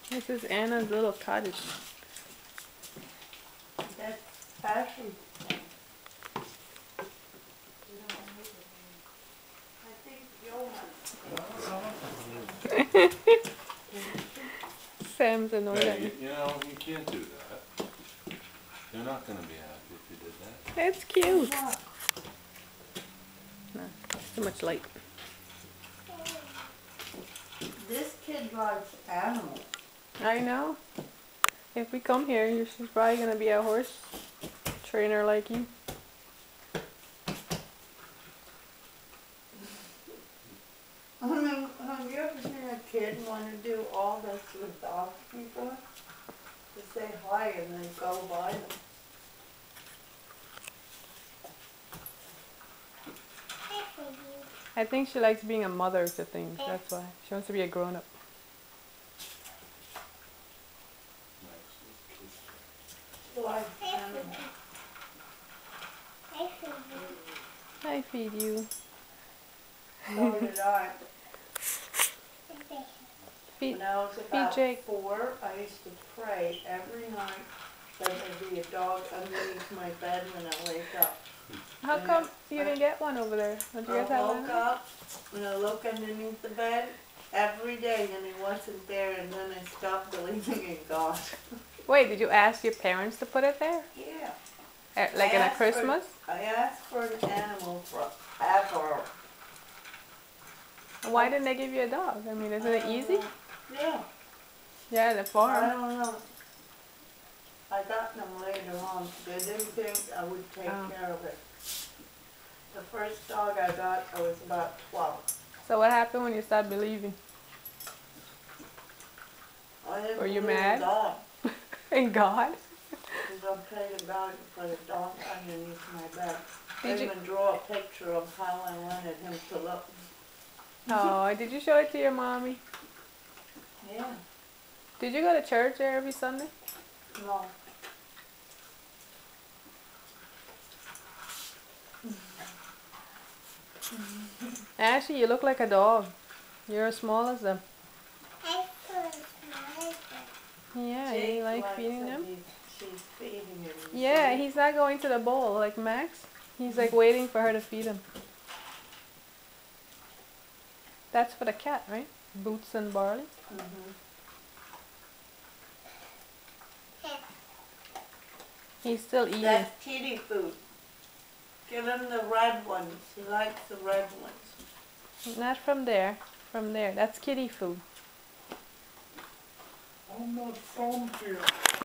This is Anna's little cottage. That's passion. Sam's annoyed at Yeah, me. you know, you can't do that. They're not going to be happy if you did that. It's cute. No, it's too much light. This kid likes animals. I know. If we come here, she's probably gonna be a horse trainer like you. Have you ever seen a kid want to do all this with dog people? To say hi and then go by them. I think she likes being a mother to things, that's why. She wants to be a grown-up. Like animals. I feed you. So did I. Feed, When I was about Jake. 4, I used to pray every night that there'd be a dog underneath my bed when I wake up. How come you didn't get one over there? Don't you guys have I one? woke up, and I look underneath the bed every day, and he wasn't there, and then I stopped believing in God. Wait, did you ask your parents to put it there? Yeah. Like I in a asked for- Christmas? I asked for an animal forever. Why didn't they give you a dog? I mean, isn't it easy? Yeah. Yeah, the I farm. don't know. I got them later on. They didn't think I would take care of it. The first dog I got, I was about 12. So what happened when you started believing? I didn't Were you believe in mad? God. In God? Because I prayed to God to put a dog underneath my bed. I Did you? even draw a picture of how I wanted him to look. Oh, did you show it to your mommy? Yeah. Did you go to church there every Sunday? No. Actually, you look like a dog. You're as small as them. Yeah, Jake you like likes feeding it. them? She's feeding him. Yeah, he's not going to the bowl like Max. He's like waiting for her to feed him. That's for the cat, right? Boots and barley. Mm-hmm. He's still eating. That's kitty food. Give him the red ones. He likes the red ones. Not from there. From there. That's kitty food. I'm not from here.